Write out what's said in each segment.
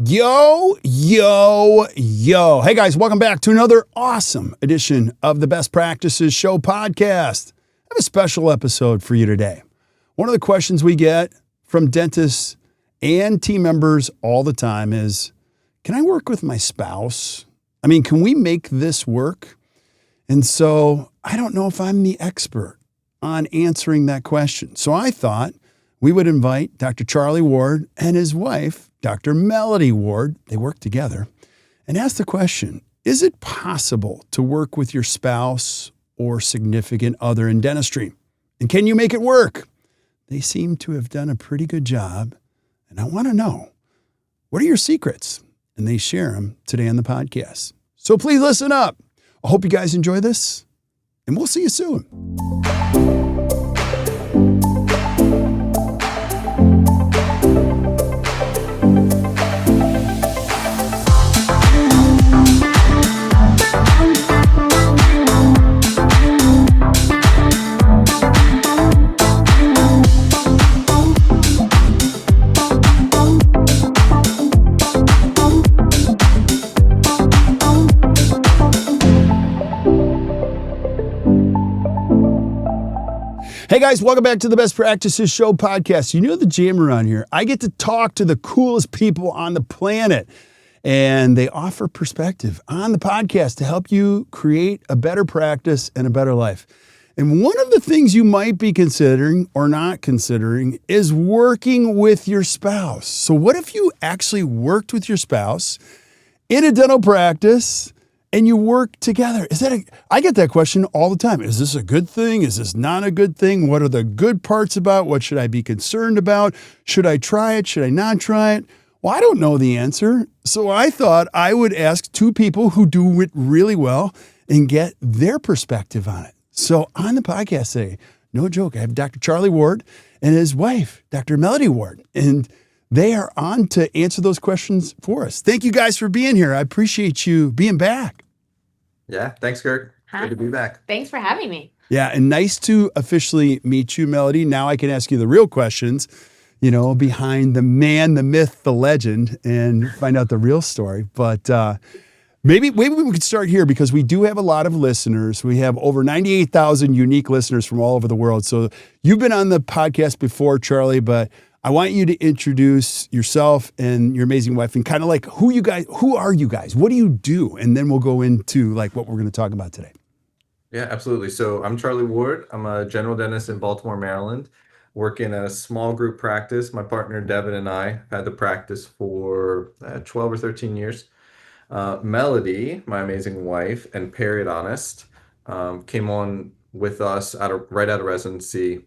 Yo, yo, yo. Hey guys, welcome back to another awesome edition of the Best Practices Show podcast. I have a special episode for you today. One of the questions we get from dentists and team members all the time is, can I work with my spouse? I mean, can we make this work? And so I don't know if I'm the expert on answering that question. So I thought we would invite Dr. Charlie Ward and his wife, Dr. Melody Ward, they work together, and ask the question, is it possible to work with your spouse or significant other in dentistry? And can you make it work? They seem to have done a pretty good job, and I want to know, what are your secrets? And they share them today on the podcast. So please listen up. I hope you guys enjoy this, and we'll see you soon. Hey guys, welcome back to the Best Practices Show podcast. You know the jam around here. I get to talk to the coolest people on the planet, and they offer perspective on the podcast to help you create a better practice and a better life. And one of the things you might be considering or not considering is working with your spouse. So what if you actually worked with your spouse in a dental practice and you work together? I get that question all the time. Is this a good thing? Is this not a good thing? What are the good parts about? What should I be concerned about? Should I try it? Should I not try it? Well, I don't know the answer. So I thought I would ask two people who do it really well and get their perspective on it. So on the podcast today, no joke, I have Dr. Charlie Ward and his wife, Dr. Melody Ward, and they are on to answer those questions for us. Thank you guys for being here. I appreciate you being back. Yeah, thanks, Kirk. Good to be back. Thanks for having me. Yeah, and nice to officially meet you, Melody. Now I can ask you the real questions, behind the man, the myth, the legend, and find out the real story. But maybe we could start here because we do have a lot of listeners. We have over 98,000 unique listeners from all over the world. So you've been on the podcast before, Charlie, but I want you to introduce yourself and your amazing wife and kind of like who are you guys? What do you do? And then we'll go into like what we're going to talk about today. Yeah, absolutely. So I'm Charlie Ward. I'm a general dentist in Baltimore, Maryland, work in a small group practice. My partner, Devin, and I have had the practice for 12 or 13 years. Melody, my amazing wife and periodontist, came on with us right out of residency.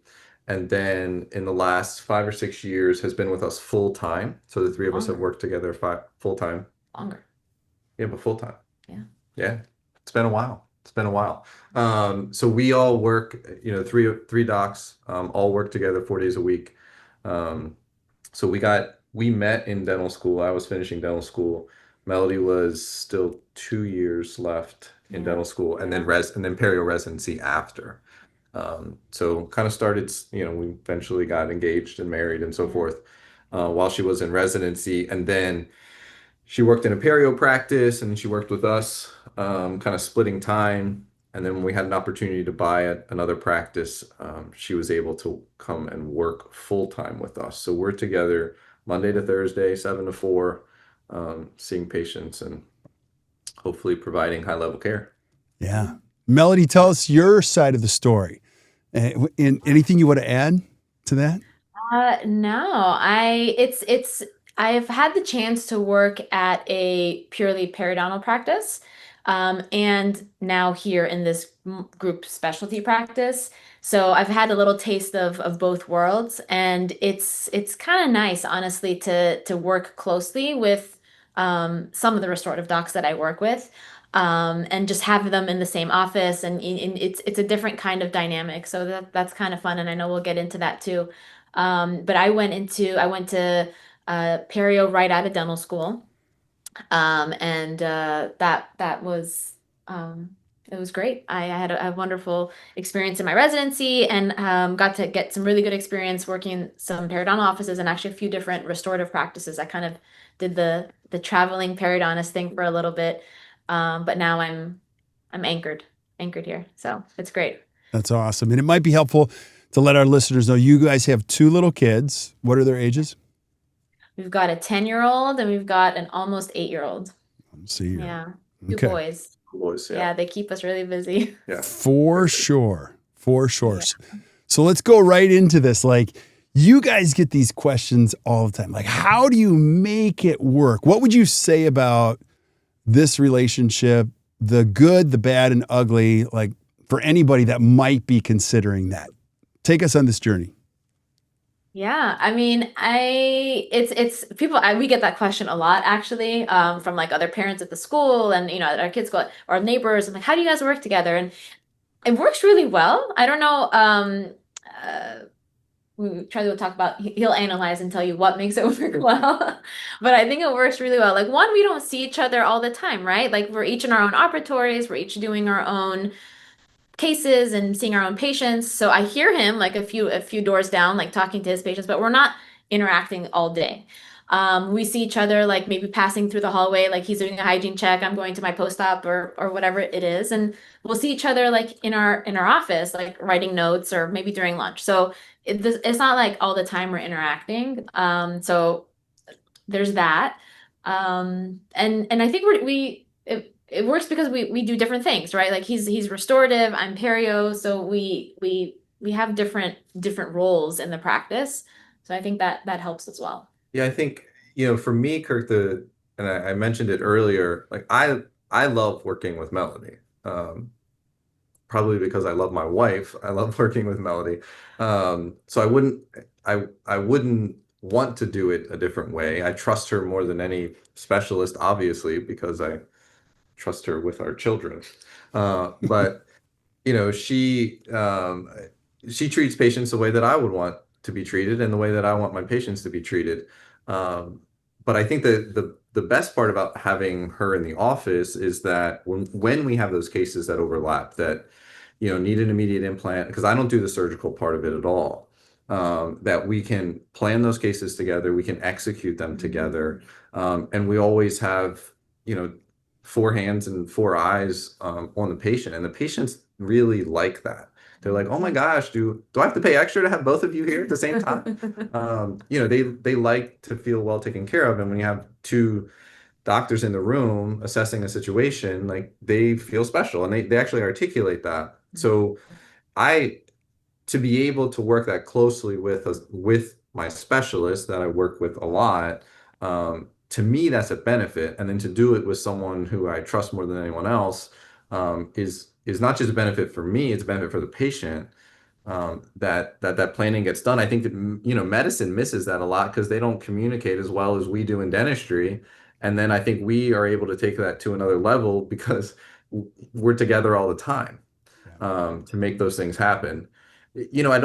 And then in the last 5 or 6 years has been with us full time. So the three of us have worked together full time. Longer. Yeah, but full time. Yeah. Yeah. It's been a while. So we all work, three docs, all work together 4 days a week. So we met in dental school. I was finishing dental school. Melody was still 2 years left in dental school, and then perio residency after. So kind of started, we eventually got engaged and married and so forth while she was in residency. And then she worked in a perio practice and she worked with us, kind of splitting time. And then when we had an opportunity to buy another practice, she was able to come and work full time with us. So we're together Monday to Thursday, 7 to 4, seeing patients and hopefully providing high level care. Yeah. Melody, tell us your side of the story. And anything you want to add to that? No, I've had the chance to work at a purely periodontal practice, and now here in this group specialty practice. So I've had a little taste of both worlds, and it's kind of nice, honestly, to work closely with some of the restorative docs that I work with. And just have them in the same office, and it's a different kind of dynamic. So that's kind of fun, and I know we'll get into that too. But I went to perio right out of dental school, and that was It was great. I had a wonderful experience in my residency and got to get some really good experience working in some periodontal offices and actually a few different restorative practices. I kind of did the traveling periodontist thing for a little bit, but now I'm anchored here. So it's great. That's awesome. And it might be helpful to let our listeners know you guys have two little kids. What are their ages? We've got a 10-year-old and we've got an almost 8-year-old. See you. Yeah, two Okay. boys. Boys, Yeah, they keep us really busy. Yeah. For sure. For sure. Yeah. So let's go right into this. Like, you guys get these questions all the time. Like, how do you make it work? What would you say about this relationship, the good, the bad, and ugly, like for anybody that might be considering that? Take us on this journey. Yeah, I mean, it's people, we get that question a lot actually, from like other parents at the school and our kids go or neighbors and like, how do you guys work together? And it works really well. I don't know. Uh, Charlie will talk about, he'll analyze and tell you what makes it work well. But I think it works really well. Like one, we don't see each other all the time, right? Like we're each in our own operatories, we're each doing our own cases and seeing our own patients. So I hear him like a few doors down, like talking to his patients, but we're not interacting all day. We see each other like maybe passing through the hallway, like he's doing a hygiene check, I'm going to my post-op or whatever it is, and we'll see each other like in our office, like writing notes or maybe during lunch. So it's not like all the time we're interacting. So there's that. And I think it works because we do different things, right? Like he's restorative, I'm perio, so we have different roles in the practice. So I think that helps as well. Yeah, I think, for me, Kirk, and I mentioned it earlier, like I love working with Melody. Probably because I love my wife. I love working with Melody. So I wouldn't want to do it a different way. I trust her more than any specialist, obviously, because I trust her with our children. But she treats patients the way that I would want to be treated and the way that I want my patients to be treated. Um, but I think that the best part about having her in the office is that when we have those cases that overlap that need an immediate implant, because I don't do the surgical part of it at all, that we can plan those cases together, we can execute them together, and we always have four hands and four eyes on the patient, and the patients really like that. They're like, oh my gosh, do I have to pay extra to have both of you here at the same time? They like to feel well taken care of, and when you have two doctors in the room assessing a situation, like they feel special and they actually articulate that. So I to be able to work that closely with my specialist that I work with a lot, to me that's a benefit. And then to do it with someone who I trust more than anyone else, is not just a benefit for me, it's a benefit for the patient. That planning gets done. I think that medicine misses that a lot because they don't communicate as well as we do in dentistry. And then I think we are able to take that to another level because we're together all the time, to make those things happen. I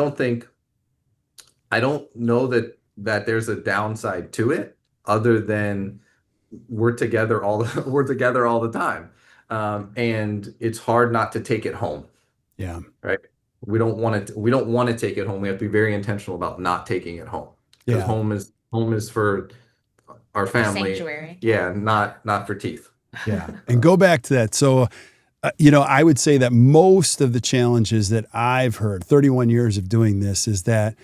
don't know that there's a downside to it other than we're together all the time. And it's hard not to take it home. Yeah. Right. We don't want to take it home. We have to be very intentional about not taking it home. Because Yeah. home is for our family. Sanctuary. Yeah, not for teeth. Yeah. And go back to that. So, I would say that most of the challenges that I've heard, 31 years of doing this, is that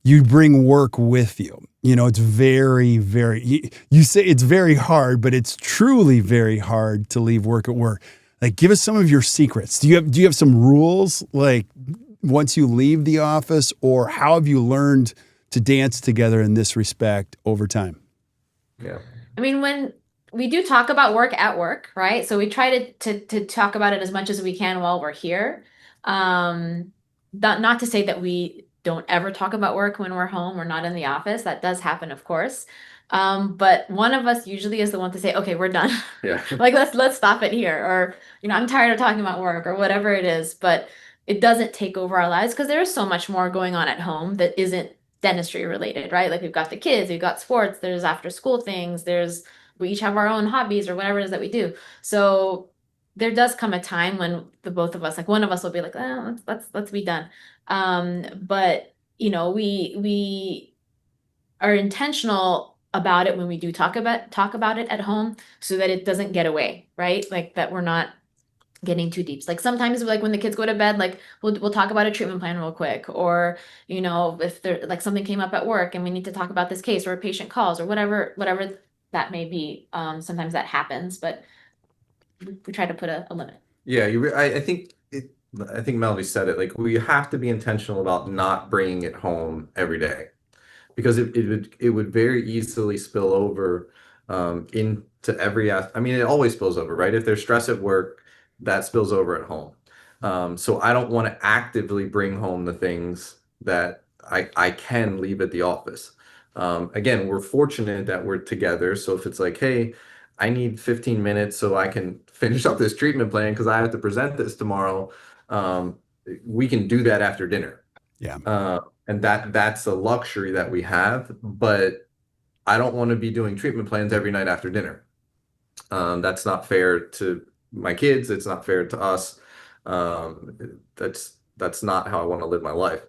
you bring work with you. It's very, very, you say it's very hard, but it's truly very hard to leave work at work. Like, give us some of your secrets. Do you have some rules, like once you leave the office, or how have you learned to dance together in this respect over time? Yeah. I mean, when we do talk about work at work, right? So we try to talk about it as much as we can while we're here. Not to say that we don't ever talk about work when we're home or not in the office. That does happen, of course. But one of us usually is the one to say, okay, we're done. Yeah. Like let's stop it here. Or, I'm tired of talking about work or whatever it is, but it doesn't take over our lives because there is so much more going on at home that isn't dentistry related, right? Like we've got the kids, we've got sports, there's after school things, we each have our own hobbies or whatever it is that we do. So there does come a time when the both of us, like one of us will be like, oh, let's be done. But we are intentional about it when we do talk about it at home so that it doesn't get away, right? Like that we're not getting too deep. Like sometimes like when the kids go to bed, like we'll talk about a treatment plan real quick, or if there like something came up at work and we need to talk about this case or a patient calls or whatever that may be. Sometimes that happens, but we try to put a limit. Yeah, I think Melody said it. Like we have to be intentional about not bringing it home every day because it would very easily spill over into I mean, it always spills over, right? If there's stress at work, that spills over at home. So I don't want to actively bring home the things that I can leave at the office. Again, we're fortunate that we're together. So if it's like, hey, I need 15 minutes so I can finish up this treatment plan because I have to present this tomorrow, um, we can do that after dinner. Yeah. And that's a luxury that we have, but I don't want to be doing treatment plans every night after dinner. That's not fair to my kids. It's not fair to us. That's not how I want to live my life.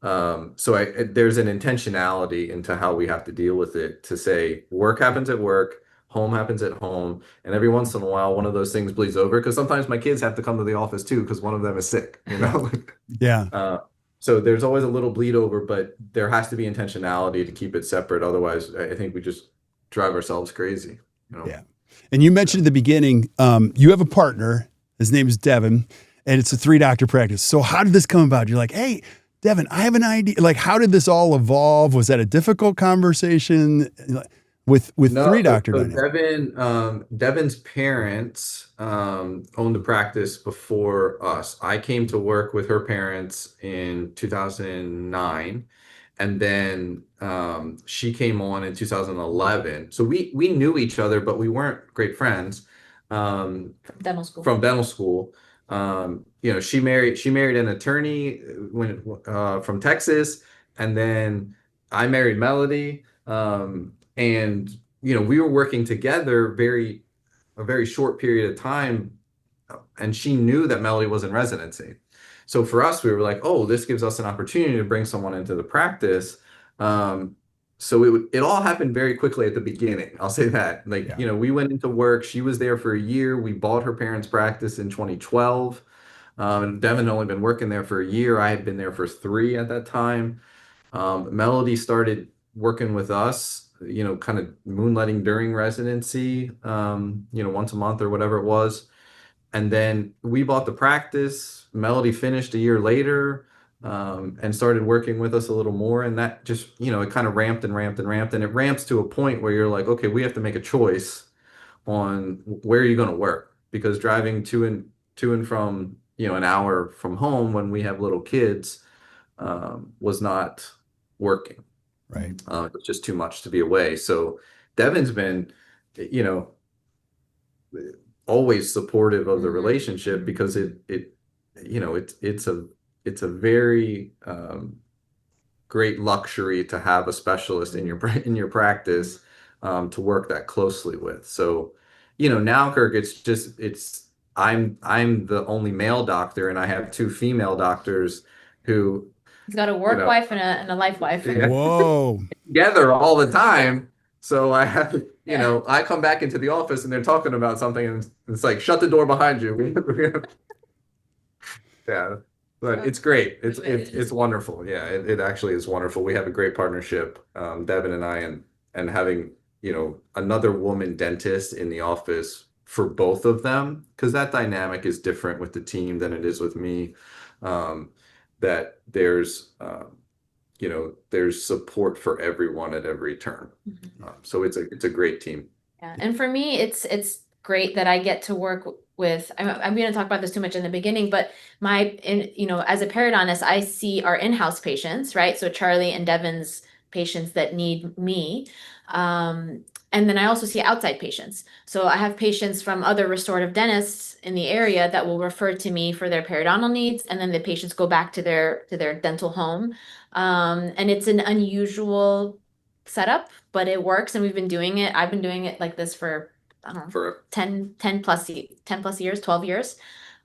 So there's an intentionality into how we have to deal with it to say work happens at work, home happens at home, and every once in a while one of those things bleeds over because sometimes my kids have to come to the office too because one of them is sick, you know? Yeah. So there's always a little bleed over, but there has to be intentionality to keep it separate. Otherwise, I think we just drive ourselves crazy, you know? Yeah. And you mentioned at the beginning, you have a partner. His name is Devin, and it's a 3-doctor practice. So how did this come about? You're like, hey, Devin, I have an idea. Like, how did this all evolve? Was that a difficult conversation with No, 3-doctor so dynamic? Devin's parents owned the practice before us. I came to work with her parents in 2009, and then she came on in 2011. So we knew each other, but we weren't great friends Dental school. from dental school. She married an attorney from Texas, and then I married Melody. And we were working together a very short period of time, and she knew that Melody was in residency. So for us, we were like, oh, this gives us an opportunity to bring someone into the practice. So it all happened very quickly at the beginning. I'll say that. Like, Yeah. we went into work. She was there for a year. We bought her parents' practice in 2012. And Devin had only been working there for a year. I had been there for 3 at that time. Melody started working with us, kind of moonlighting during residency, once a month or whatever it was. And then we bought the practice. Melody finished a year later, and started working with us a little more. And that just, it kind of ramped and ramped and ramped. And it ramps to a point where you're like, okay, we have to make a choice on where you're going to work because driving to and from, an hour from home when we have little kids, was not working. Right. It was just too much to be away. So Devin's been, you know, always supportive of the relationship because it's a very great luxury to have a specialist in your practice to work that closely with. So, now Kirk, I'm the only male doctor and I have 2 female doctors who He's got a work wife and a life wife. Yeah. Whoa. together all the time. So I have, I come back into the office and they're talking about something and it's like, shut the door behind you. Yeah, but it's great. It's wonderful. Yeah, it actually is wonderful. We have a great partnership, Devin and I, and having, another woman dentist in the office for both of them, because that dynamic is different with the team than it is with me. That there's support for everyone at every turn. So it's a great team. Yeah, and for me, it's great that I get to work with. I'm going to talk about this too much in the beginning, but as a periodontist, I see our in-house patients, right? So Charlie and Devin's patients that need me, and then I also see outside patients. So I have patients from other restorative dentists in the area that will refer to me for their periodontal needs, and then the patients go back to their dental home, and it's an unusual setup, but it works, and we've been doing it. I've been doing it like this for I don't know, For 10 plus years, 12 years.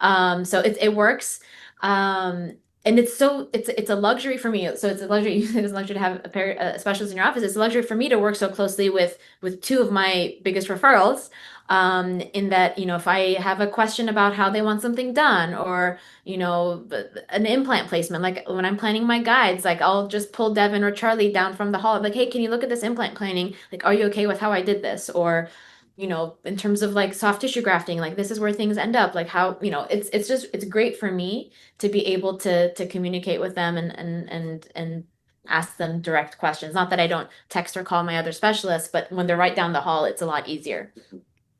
So it works. And it's a luxury for me. So it's a luxury. It's a luxury to have a specialist in your office. It's a luxury for me to work so closely with two of my biggest referrals. In that, if I have a question about how they want something done, or an implant placement, like when I'm planning my guides, like I'll just pull Devin or Charlie down from the hall. I'm like, hey, can you look at this implant planning? Like, are you okay with how I did this? Or in terms of like soft tissue grafting, like this is where things end up, like how, it's great for me to be able to communicate with them and ask them direct questions. Not that I don't text or call my other specialists, but when they're right down the hall, it's a lot easier.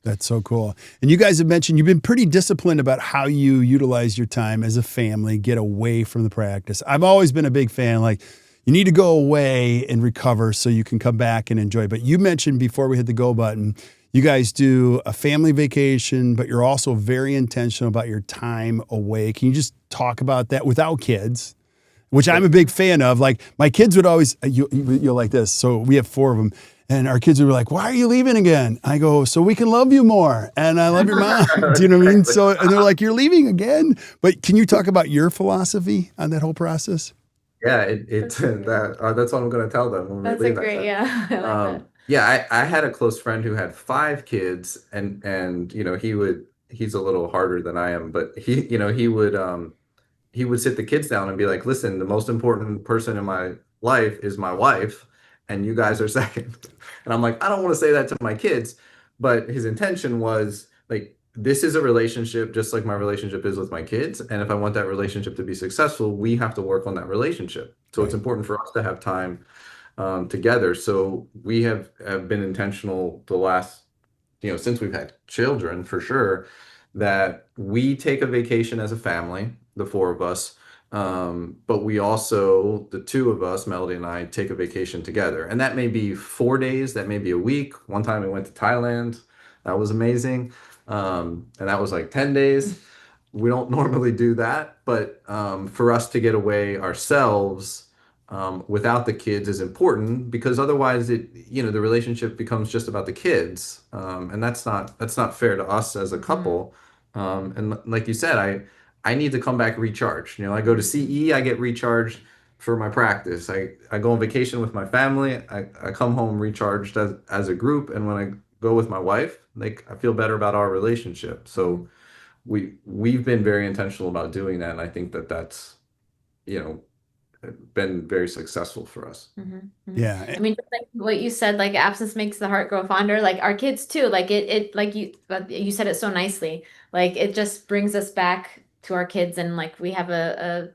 That's so cool. And you guys have mentioned you've been pretty disciplined about how you utilize your time as a family, get away from the practice. I've always been a big fan, like you need to go away and recover so you can come back and enjoy. But you mentioned before we hit the go button, you guys do a family vacation, but you're also very intentional about your time away. Can you just talk about that without kids, which I'm a big fan of? Like my kids would always, you're like this. So we have 4 of them. And our kids would be like, why are you leaving again? I go, so we can love you more. And I love your mom. Do you know what I mean? So, and they're like, you're leaving again. But can you talk about your philosophy on that whole process? Yeah, that's what I'm going to tell them when we That's leave. yeah. I like that. Yeah, I had a close friend who had 5 kids, and he's a little harder than I am, but he would sit the kids down and be like, listen, the most important person in my life is my wife, and you guys are second. And I'm like, I don't want to say that to my kids, but his intention was like, this is a relationship just like my relationship is with my kids. And if I want that relationship to be successful, we have to work on that relationship. So it's important for us to have time together. So we have been intentional the last, since we've had children for sure, that we take a vacation as a family, the 4 of us. But we also, the 2 of us, Melody and I, take a vacation together. And that may be 4 days, that may be a week. One time we went to Thailand. That was amazing. And that was like 10 days. We don't normally do that, but for us to get away ourselves without the kids is important, because otherwise the relationship becomes just about the kids. And that's not fair to us as a couple. And like you said, I need to come back recharged. I go to CE, I get recharged for my practice. I go on vacation with my family. I come home recharged as a group. And when I go with my wife, like I feel better about our relationship. So we've been very intentional about doing that. And I think that's, been very successful for us. Yeah. I mean, just like what you said, like absence makes the heart grow fonder. Like our kids too. Like it like you said it so nicely. Like it just brings us back to our kids, and like we have a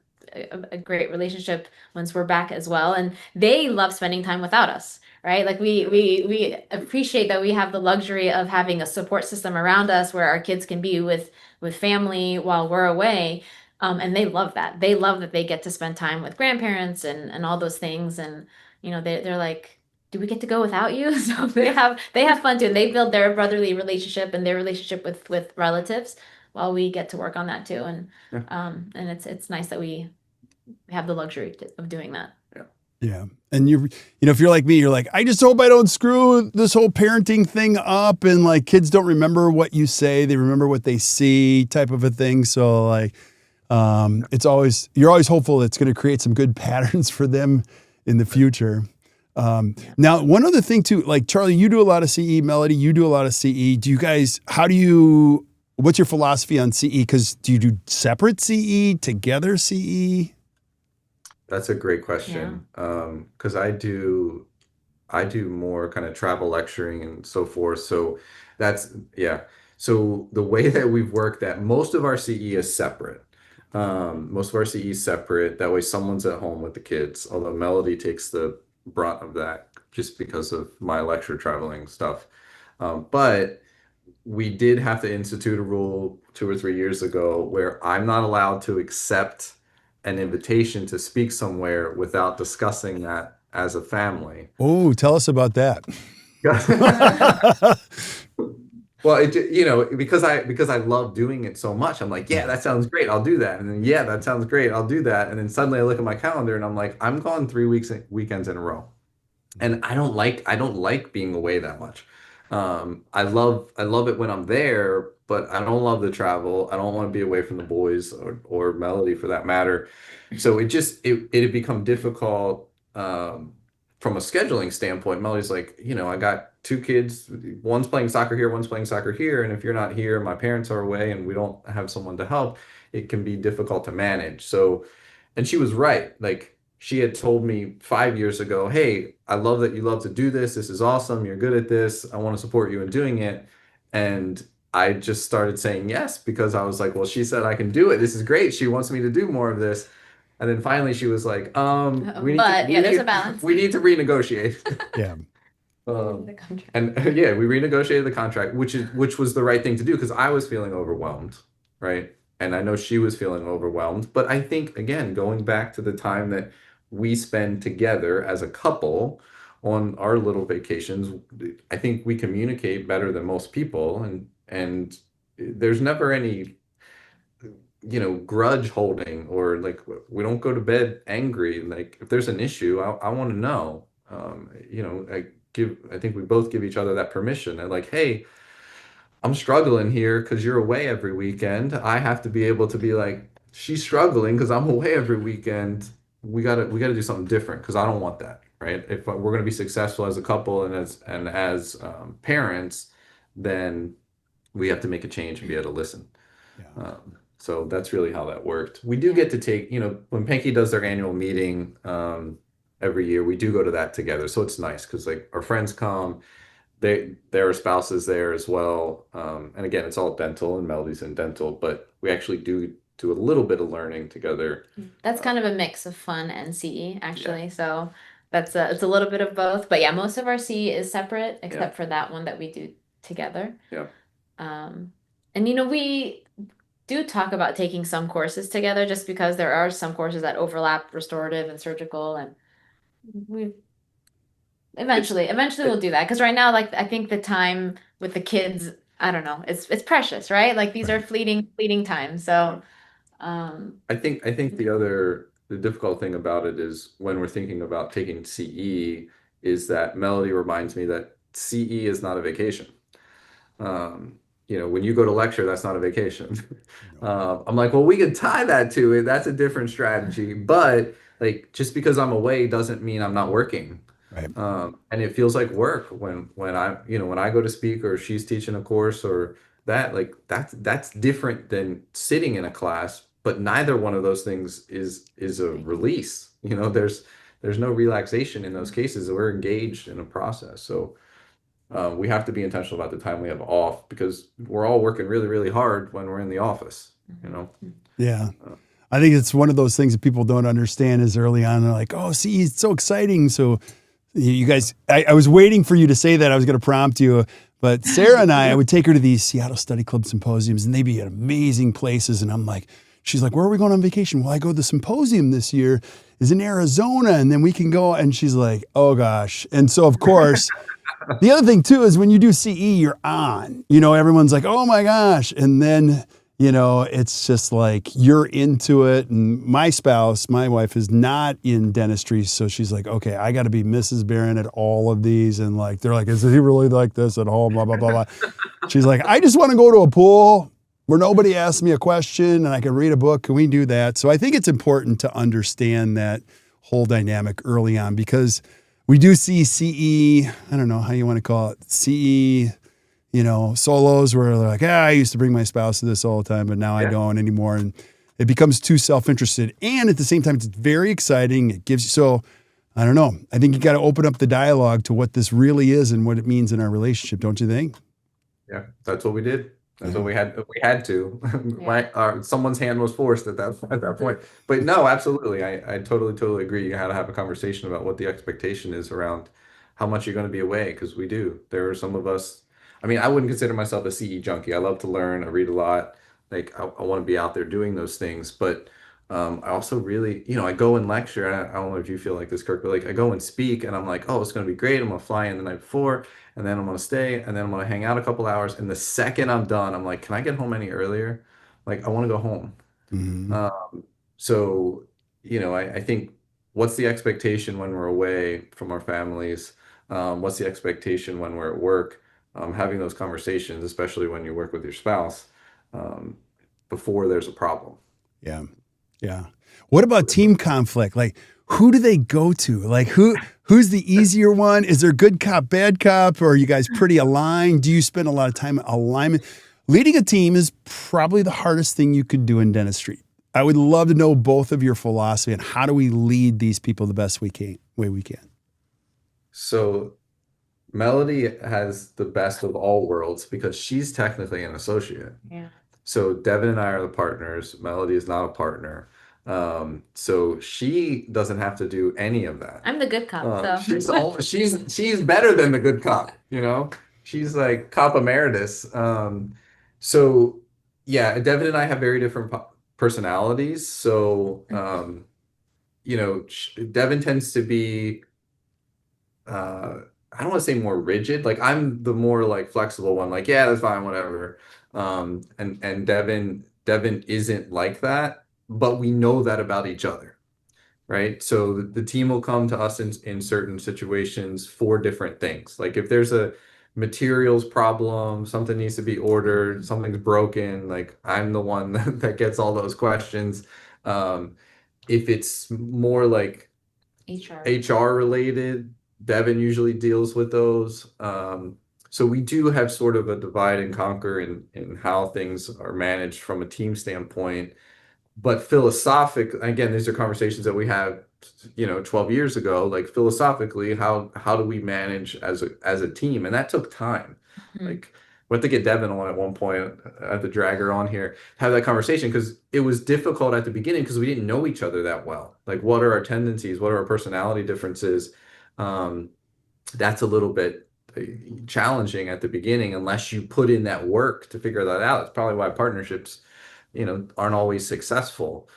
great relationship once we're back as well. And they love spending time without us, right? Like we appreciate that we have the luxury of having a support system around us where our kids can be with family while we're away. And they love that. They love that they get to spend time with grandparents and all those things. And they're like, do we get to go without you? So they have fun too. And they build their brotherly relationship and their relationship with relatives while we get to work on that too. And and it's nice that we have the luxury of doing that. Yeah. And if you're like me, you're like, I just hope I don't screw this whole parenting thing up. And like kids don't remember what you say. They remember what they see, type of a thing. So like, you're always hopeful it's going to create some good patterns for them in the future. Now, one other thing too, like Charlie, you do a lot of CE, Melody, you do a lot of CE. What's your philosophy on CE? Because do you do separate CE, together CE? That's a great question. Because I do more kind of travel lecturing and so forth. So So the way that we've worked that, most of our CE is separate. Most of our CE is separate. That way someone's at home with the kids, although Melody takes the brunt of that just because of my lecture traveling stuff. But we did have to institute a rule 2 or 3 years ago where I'm not allowed to accept an invitation to speak somewhere without discussing that as a family. Oh, tell us about that. Well, because I love doing it so much, I'm like, yeah, that sounds great, I'll do that. And then, yeah, that sounds great, I'll do that. And then suddenly I look at my calendar and I'm like, I'm gone 3 weekends in a row. And I don't like being away that much. I love it when I'm there, but I don't love the travel. I don't want to be away from the boys or Melody for that matter. So it had become difficult from a scheduling standpoint. Melody's like, I got two kids, one's playing soccer here, one's playing soccer here, and if you're not here, my parents are away and we don't have someone to help, it can be difficult to manage. So, and she was right. Like she had told me 5 years ago, hey, I love that you love to do this. This is awesome. You're good at this. I want to support you in doing it. And I just started saying yes because I was like, well, she said I can do it. This is great. She wants me to do more of this. And then finally she was like, But yeah, there's a balance. we need to renegotiate. Yeah. The contract. And yeah, we renegotiated the contract, which was the right thing to do because I was feeling overwhelmed, right? And I know she was feeling overwhelmed. But I think again, going back to the time that we spend together as a couple on our little vacations, I think we communicate better than most people, and there's never any grudge holding or like we don't go to bed angry. Like if there's an issue, I want to know. I think we both give each other that permission. And like, hey, I'm struggling here because you're away every weekend. I have to be able to be like, she's struggling because I'm away every weekend. We gotta do something different because I don't want that, right? If we're gonna be successful as a couple and as parents, then we have to make a change and be able to listen. Yeah. So that's really how that worked. We do get to take, when Pankey does their annual meeting every year, we do go to that together. So it's nice because like our friends come, their spouses there as well. And again, it's all dental and Melody's in dental, but we actually do a little bit of learning together. That's kind of a mix of fun and CE actually. So it's a little bit of both. But yeah, most of our CE is separate except for that one that we do together. Yeah. And we do talk about taking some courses together just because there are some courses that overlap restorative and surgical, and we eventually we'll do that because right now, like I think the time with the kids, I don't know, it's precious, right? Like these are fleeting times. So I think the difficult thing about it is when we're thinking about taking CE is that Melody reminds me that CE is not a vacation. When you go to lecture, that's not a vacation. I'm like, well, we could tie that to it. That's a different strategy. But like, just because I'm away doesn't mean I'm not working. Right. And it feels like work when I go to speak or she's teaching a course or that, like that's different than sitting in a class. But neither one of those things is a release. There's no relaxation in those cases. We're engaged in a process. So we have to be intentional about the time we have off because we're all working really, really hard when we're in the office, Yeah. I think it's one of those things that people don't understand is early on. They're like, oh, see, it's so exciting. So you guys, I was waiting for you to say that. I was going to prompt you. But Sarah and I would take her to these Seattle Study Club symposiums and they'd be at amazing places. And I'm like, she's like, where are we going on vacation? Well, I go to the symposium this year is in Arizona and then we can go. And she's like, oh gosh. And so of course, the other thing too is when you do CE, you're on, everyone's like, oh my gosh. And then, it's just like you're into it. And my wife is not in dentistry. So she's like, okay, I got to be Mrs. Behrendt at all of these. And like, they're like, is he really like this at home? Blah, blah, blah, blah. She's like, I just want to go to a pool where nobody asks me a question and I can read a book. Can we do that? So I think it's important to understand that whole dynamic early on because we do see CE, I don't know how you want to call it, CE, solos where they're like, I used to bring my spouse to this all the time, but now I don't anymore. And it becomes too self-interested. And at the same time, it's very exciting. It gives you, so I don't know. I think you got to open up the dialogue to what this really is and what it means in our relationship. Don't you think? Yeah, that's what we did. That's what we had to. Someone's hand was forced at that point. But no, absolutely. I totally agree. You had to have a conversation about what the expectation is around how much you're going to be away because we do. There are some of us. I mean, I wouldn't consider myself a CE junkie. I love to learn. I read a lot. Like I want to be out there doing those things. But I also really, I go and lecture. I don't know if you feel like this, Kirk, but like I go and speak and I'm like, oh, it's going to be great. I'm going to fly in the night before and then I'm going to stay and then I'm going to hang out a couple hours. And the second I'm done, I'm like, can I get home any earlier? Like, I want to go home. Mm-hmm. So, I think what's the expectation when we're away from our families? What's the expectation when we're at work? having those conversations, especially when you work with your spouse, um, before there's a problem. Yeah. Yeah. What about team conflict? Like, who do they go to? Like, who's the easier one? Is there good cop, bad cop, or are you guys pretty aligned? Do you spend a lot of time alignment? Leading a team is probably the hardest thing you could do in dentistry. I would love to know both of your philosophy and how do we lead these people the best way we can. So Melody has the best of all worlds because she's technically an associate. Yeah. So Devin and I are the partners. Melody is not a partner. So she doesn't have to do any of that. I'm the good cop, She's better than the good cop, you know? She's like cop emeritus. So yeah, Devin and I have very different personalities. So Devin tends to be I don't want to say more rigid. Like I'm the more like flexible one. Like yeah, that's fine, whatever. And Devin isn't like that, but we know that about each other, right? So the team will come to us in certain situations for different things. Like if there's a materials problem, something needs to be ordered, something's broken, like I'm the one that gets all those questions. If it's more like HR related, Devin usually deals with those. So we do have sort of a divide and conquer in how things are managed from a team standpoint. But again, these are conversations that we had, 12 years ago. Like philosophically, how do we manage as a team? And that took time. Like we had to get Devin on at one point. I had to drag her on here, have that conversation because it was difficult at the beginning because we didn't know each other that well. Like, what are our tendencies? What are our personality differences? That's a little bit challenging at the beginning unless you put in that work to figure that out. It's probably why partnerships, aren't always successful.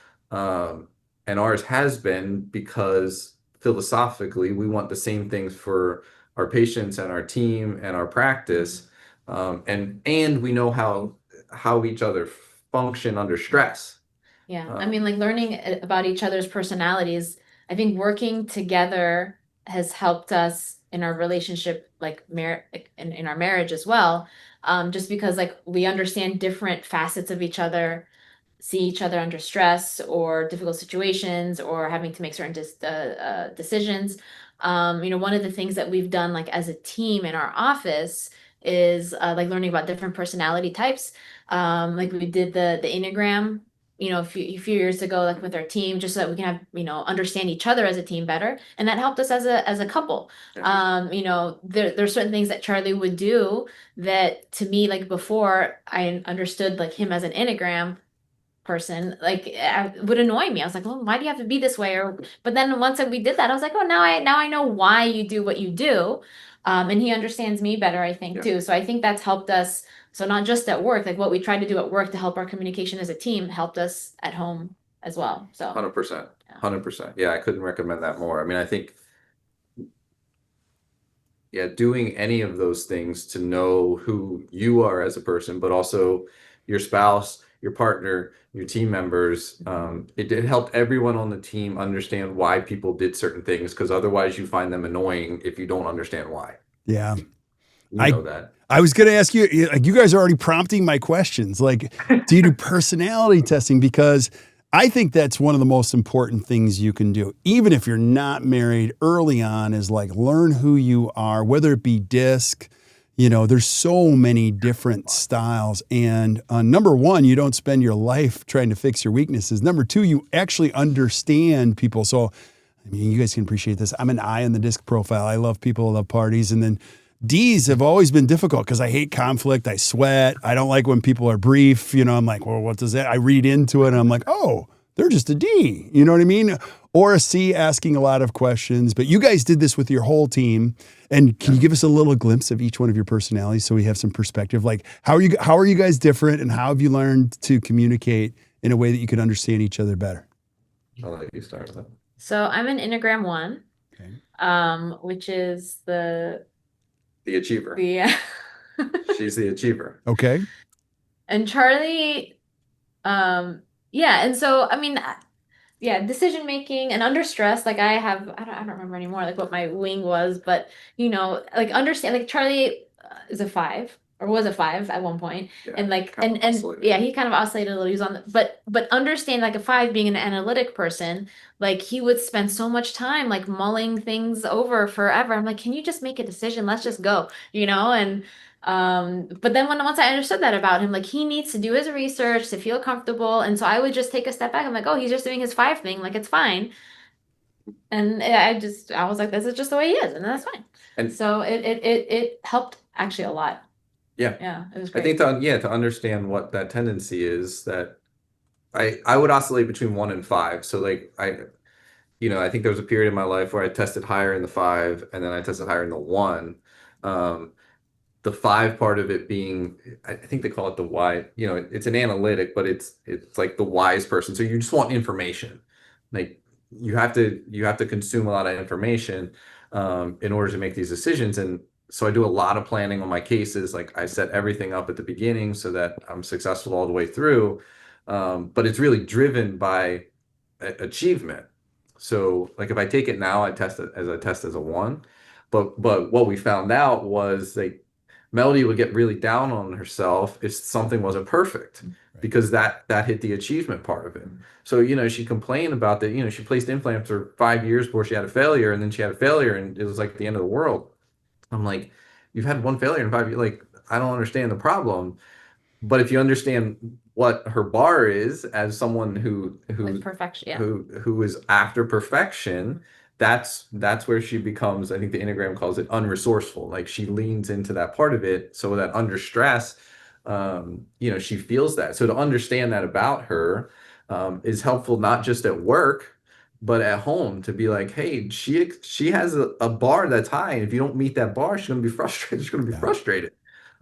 And ours has been because philosophically we want the same things for our patients and our team and our practice. And we know how each other function under stress. Yeah. I mean, like learning about each other's personalities, I think working together has helped us in our relationship, like in our marriage as well. Just because like we understand different facets of each other, see each other under stress or difficult situations or having to make certain decisions. One of the things that we've done like as a team in our office is like learning about different personality types. Like we did the Enneagram, a few years ago, like with our team, just so that we can have, understand each other as a team better. And that helped us as a couple. There's certain things that Charlie would do that to me, like before I understood like him as an Enneagram person, like it would annoy me. I was like, well, why do you have to be this way? But then once we did that, I was like, oh, now I know why you do what you do. And he understands me better, I think, too. So I think that's helped us. So not just at work, like what we tried to do at work to help our communication as a team helped us at home as well. So 100%. 100%. Yeah, I couldn't recommend that more. I mean, I think, yeah, doing any of those things to know who you are as a person, but also your spouse, your partner, your team members, it did help everyone on the team understand why people did certain things, because otherwise you find them annoying if you don't understand why. Yeah. You know that. I was going to ask you, like, you guys are already prompting my questions. Like, do you do personality testing? Because I think that's one of the most important things you can do, even if you're not married early on, is like learn who you are, whether it be disc. There's so many different styles. And number one, you don't spend your life trying to fix your weaknesses. Number two, you actually understand people. So, I mean, you guys can appreciate this. I'm an I in the disc profile. I love people, I love parties. And then D's have always been difficult because I hate conflict. I sweat. I don't like when people are brief. I'm like, well, what does that? I read into it and I'm like, oh, they're just a D. You know what I mean? Or a C, asking a lot of questions. But you guys did this with your whole team. And can you give us a little glimpse of each one of your personalities so we have some perspective? Like, how are you guys different, and how have you learned to communicate in a way that you can understand each other better? I'll let you start with that. So I'm an Enneagram 1, which is the achiever. She's the achiever. Okay. And Charlie, and so I mean, decision making and under stress. Like I don't remember anymore like what my wing was, but like understand, like Charlie is a 5 or was a 5 at one point. Yeah, And like kind of and oscillated. yeah, he kind of oscillated a little. He was on but understand like a 5 being an analytic person, like he would spend so much time like mulling things over forever. I'm like, can you just make a decision? Let's just go, you know? And but then once I understood that about him, like he needs to do his research to feel comfortable. And so I would just take a step back. I'm like, oh, he's just doing his 5 thing, like it's fine. And I was like, this is just the way he is, and that's fine. And So it helped actually a lot. yeah, Yeah, it was I great. think to understand what that tendency is, that I would oscillate between 1 and 5. So like I think there was a period in my life where I tested higher in the 5, and then I tested higher in the 1. Um, the 5 part of it being, I think they call it the why, it's an analytic, but it's like the wise person. So you just want information. Like you have to consume a lot of information in order to make these decisions. And so I do a lot of planning on my cases. Like I set everything up at the beginning so that I'm successful all the way through. But it's really driven by achievement. So like if I take it now, I test it as a 1. But what we found out was like Melody would get really down on herself if something wasn't perfect, because that hit the achievement part of it. So she complained about that. She placed implants for 5 years before she had a failure, and then she had a failure, and it was like the end of the world. I'm like, you've had one failure in 5 years. Like, I don't understand the problem. But if you understand what her bar is as someone Like perfection, yeah. who is after perfection, that's where she becomes, I think the Enneagram calls it unresourceful. Like she leans into that part of it, so that under stress, she feels that. So to understand that about her is helpful, not just at work, but at home, to be like, hey, she has a bar that's high, and if you don't meet that bar, she's gonna be frustrated. She's gonna be frustrated.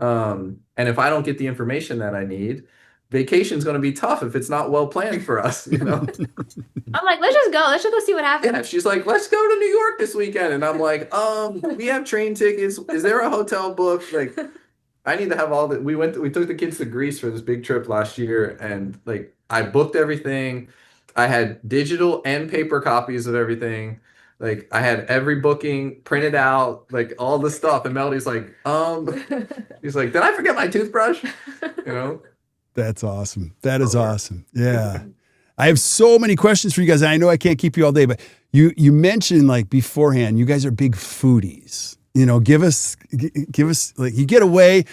And if I don't get the information that I need, vacation's going to be tough if it's not well planned for us, I'm like, let's just go. Let's just go see what happens. Yeah, she's like, let's go to New York this weekend. And I'm like, we have train tickets. Is there a hotel booked? Like, I need to have all that. We took the kids to Greece for this big trip last year, and like I booked everything. I had digital and paper copies of everything. Like I had every booking printed out, like all the stuff. And Melody's like, he's like, did I forget my toothbrush? That's awesome. That is awesome. Yeah. I have so many questions for you guys. And I know I can't keep you all day, but you mentioned like beforehand, you guys are big foodies. Give us like, you get away.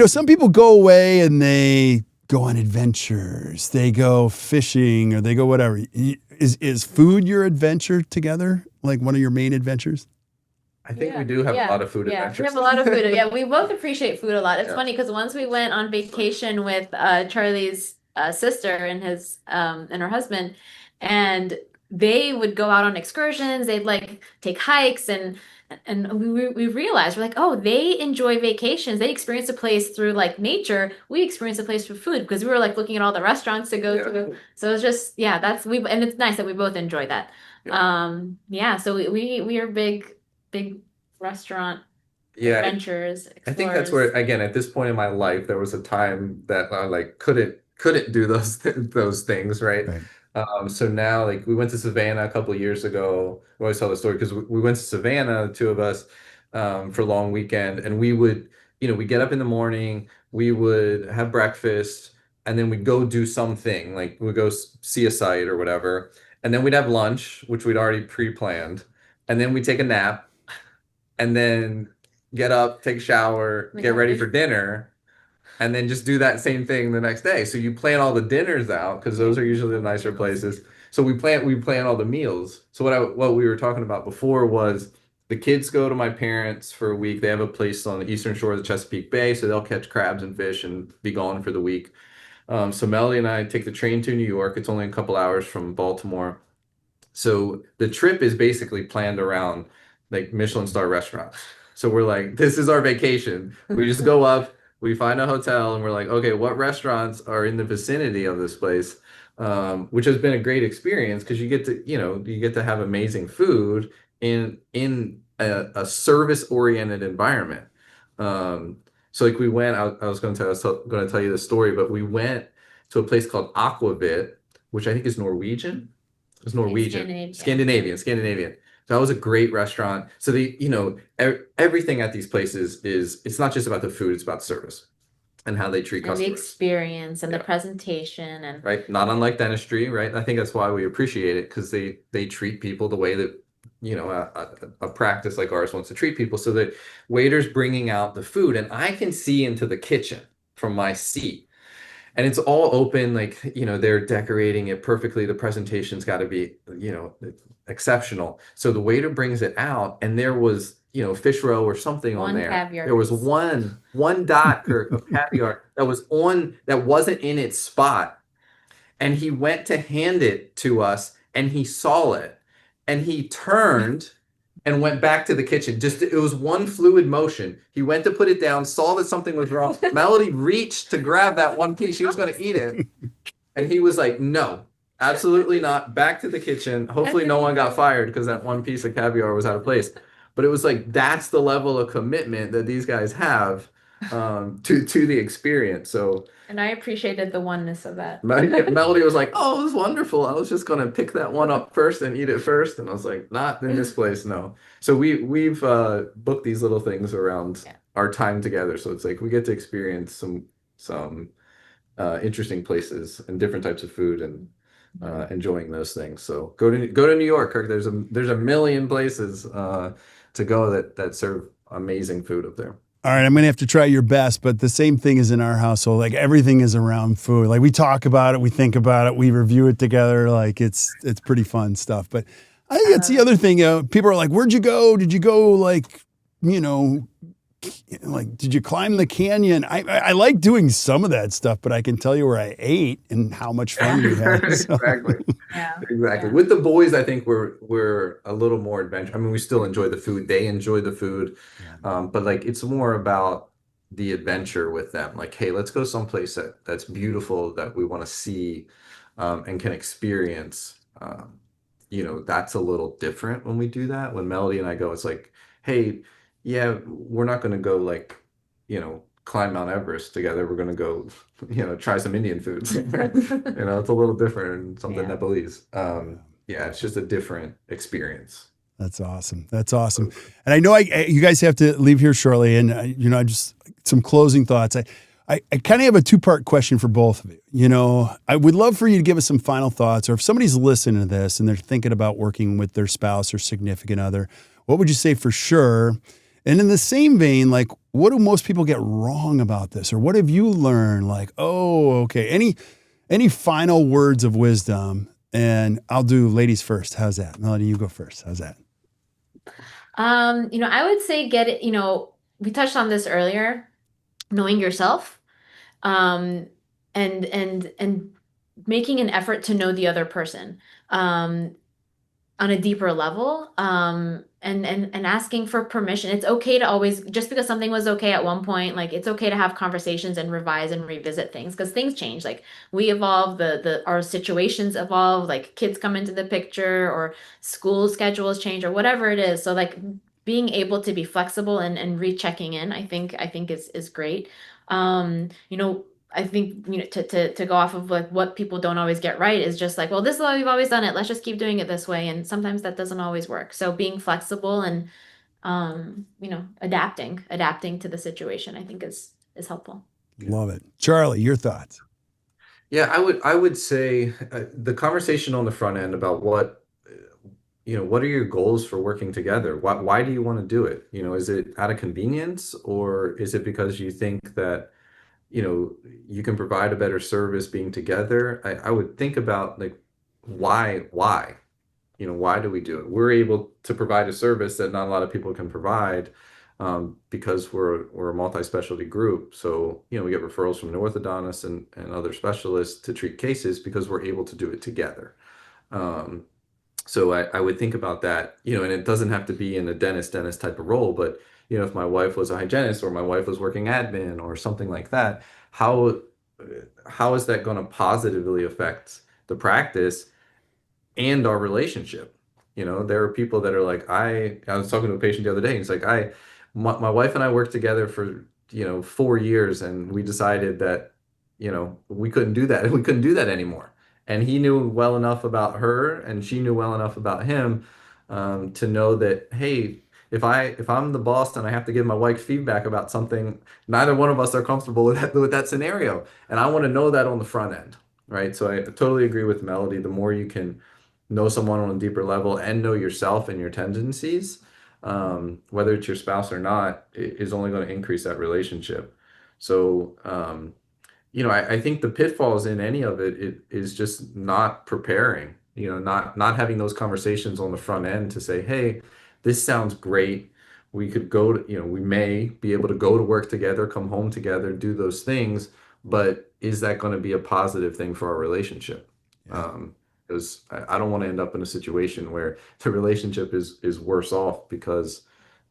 Some people go away and they go on adventures. They go fishing or they go whatever. Is food your adventure together? Like one of your main adventures? I think we do have a lot of food adventures. We have a lot of food. Yeah, we both appreciate food a lot. It's funny because once we went on vacation with Charlie's sister and her husband, and they would go out on excursions. They'd like take hikes, and we realized we're like, oh, they enjoy vacations. They experience a place through like nature. We experience a place through food, because we were like looking at all the restaurants to go to. So it's just and it's nice that we both enjoy that. So we are big restaurant adventures, explorers. I think that's where, again, at this point in my life, there was a time that I like couldn't do those things, right? So now, like, we went to Savannah a couple of years ago. I always tell the story because we went to Savannah, the two of us, for a long weekend, and we would, we get up in the morning, we would have breakfast, and then we'd go do something, like we'd go see a site or whatever, and then we'd have lunch, which we'd already pre-planned, and then we'd take a nap, and then get up, take a shower, get ready for dinner, and then just do that same thing the next day. So you plan all the dinners out, because those are usually the nicer places. So we plan all the meals. So what we were talking about before was the kids go to my parents for a week. They have a place on the eastern shore of the Chesapeake Bay, so they'll catch crabs and fish and be gone for the week. So Melody and I take the train to New York. It's only a couple hours from Baltimore. So the trip is basically planned around like Michelin star restaurants. So we're like, this is our vacation. We just go up, we find a hotel, and we're like, okay, what restaurants are in the vicinity of this place? Which has been a great experience, because you get to have amazing food in a service-oriented environment. So like we went, I was going to tell you the story, but we went to a place called Aquavit, which I think is Norwegian. It's Norwegian. Scandinavian. That was a great restaurant. So everything at these places it's not just about the food, it's about service and how they treat And the customers. experience and the Yeah. presentation and Right? Not unlike dentistry, right? I think that's why we appreciate it, because they treat people the way that a practice like ours wants to treat people. So the waiter's bringing out the food, and I can see into the kitchen from my seat, and it's all open, like they're decorating it perfectly. The presentation's got to be exceptional. So the waiter brings it out, and there was fish roe or something on one there. caviar There was piece. one dot, Kirk, of caviar that wasn't in its spot, and he went to hand it to us, and he saw it, and he turned and went back to the kitchen. Just it was one fluid motion. He went to put it down, saw that something was wrong. Melody reached to grab that one piece. She was going to eat it, and he was like, "No, absolutely not." Back to the kitchen. Hopefully, no one got fired because that one piece of caviar was out of place. But it was like that's the level of commitment that these guys have to the experience. So. And I appreciated the oneness of that. Melody was like, "Oh, it was wonderful. I was just gonna pick that one up first and eat it first." And I was like, "Not in this place, no." So we've booked these little things around our time together. So it's like we get to experience some interesting places and different types of food, and enjoying those things. So go to New York, Kirk. There's a million places to go that serve amazing food up there. All right, I'm going to have to try your best, but the same thing is in our household. Like everything is around food. Like we talk about it, we think about it, we review it together. Like it's pretty fun stuff. But I think that's the other thing. People are like, "Where'd you go? Did you go like did you climb the canyon?" I like doing some of that stuff, but I can tell you where I ate and how much fun we had. So. Exactly. Yeah. Exactly. With the boys, I think we're a little more adventurous. I mean, we still enjoy the food. They enjoy the food. But like it's more about the adventure with them. Like, hey, let's go someplace that's beautiful that we want to see and can experience. That's a little different when we do that. When Melody and I go, it's like, hey, yeah, we're not going to go like, climb Mount Everest together. We're going to go, try some Indian foods. It's a little different and something Nepalese. It's just a different experience. That's awesome. That's awesome. And I know you guys have to leave here shortly. And, I just some closing thoughts. I kind of have a two-part question for both of you. I would love for you to give us some final thoughts, or if somebody's listening to this and they're thinking about working with their spouse or significant other, what would you say for sure? And in the same vein, like, what do most people get wrong about this? Or what have you learned? Like, oh, okay. Any final words of wisdom? And I'll do ladies first. How's that? Melody, you go first. How's that? I would say get it, we touched on this earlier, knowing yourself, and making an effort to know the other person, on a deeper level, and asking for permission. It's okay to always, just because something was okay at one point, like it's okay to have conversations and revise and revisit things, because things change. Like we evolve, our situations evolve, like kids come into the picture, or school schedules change, or whatever it is. So like being able to be flexible and rechecking in, I think is great. I think, to go off of like what people don't always get right is just like, well, this is how we've always done it. Let's just keep doing it this way. And sometimes that doesn't always work. So being flexible and, adapting to the situation, I think is helpful. Love it. Charlie, your thoughts? Yeah, I would say the conversation on the front end about what are your goals for working together? Why do you want to do it? Is it out of convenience, or is it because you think that you can provide a better service being together? I would think about like, why, why do we do it? We're able to provide a service that not a lot of people can provide, because we're a multi-specialty group. So, we get referrals from an orthodontist and other specialists to treat cases because we're able to do it together. So I would think about that, and it doesn't have to be in a dentist type of role, but if my wife was a hygienist, or my wife was working admin or something like that, how is that going to positively affect the practice and our relationship? There are people that are like, I was talking to a patient the other day, and it's like, my wife and I worked together for 4 years, and we decided that we couldn't do that, and we couldn't do that anymore. And he knew well enough about her, and she knew well enough about him, to know that, hey, if I'm the boss and I have to give my wife feedback about something, neither one of us are comfortable with that scenario, and I want to know that on the front end, right? So I totally agree with Melody. The more you can know someone on a deeper level and know yourself and your tendencies, whether it's your spouse or not, is only going to increase that relationship. So, I think the pitfalls in any of it is just not preparing, not having those conversations on the front end to say, hey, this sounds great. We could go to, we may be able to go to work together, come home together, do those things, but is that going to be a positive thing for our relationship? Yeah. Because I don't want to end up in a situation where the relationship is worse off because,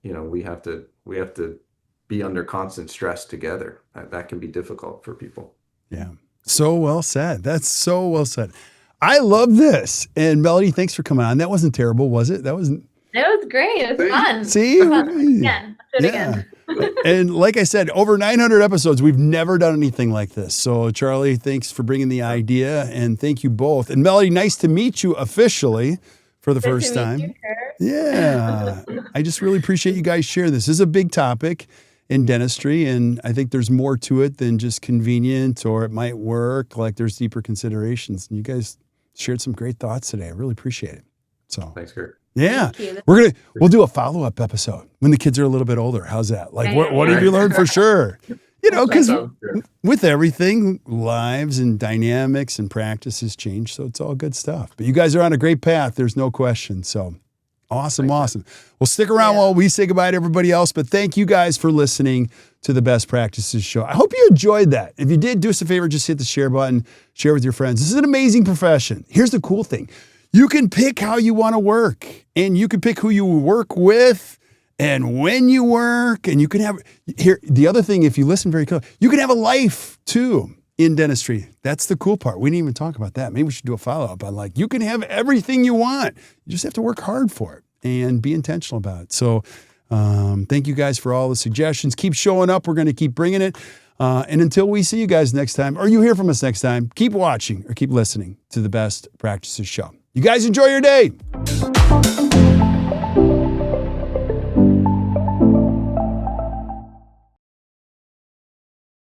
we have to be under constant stress together. That can be difficult for people. Yeah. So well said. That's so well said. I love this. And Melody, thanks for coming on. That wasn't terrible, was it? That wasn't. It was great. It was fun. See? Again. Do it Yeah. again. And like I said, over 900 episodes, we've never done anything like this. So Charlie, thanks for bringing the idea, and thank you both. And Melody, nice to meet you officially for the first time. You, Kirk. Yeah. I just really appreciate you guys sharing this. This is a big topic in dentistry, and I think there's more to it than just convenient or it might work. Like there's deeper considerations. And you guys shared some great thoughts today. I really appreciate it. So Thanks, Kirk. yeah, we'll do a follow-up episode when the kids are a little bit older. How's that? Like, what have you learned for sure? Because with everything, lives and dynamics and practices change. So it's all good stuff. But you guys are on a great path. There's no question. So awesome. Well, stick around while we say goodbye to everybody else. But thank you guys for listening to the Best Practices Show. I hope you enjoyed that. If you did, do us a favor, just hit the share button, share with your friends. This is an amazing profession. Here's the cool thing. You can pick how you want to work, and you can pick who you work with and when you work, and you can have here. The other thing, if you listen very close, you can have a life too in dentistry. That's the cool part. We didn't even talk about that. Maybe we should do a follow-up on you can have everything you want. You just have to work hard for it and be intentional about it. So thank you guys for all the suggestions. Keep showing up. We're going to keep bringing it. And until we see you guys next time, or you hear from us next time, keep watching or keep listening to the Best Practices Show. You guys enjoy your day.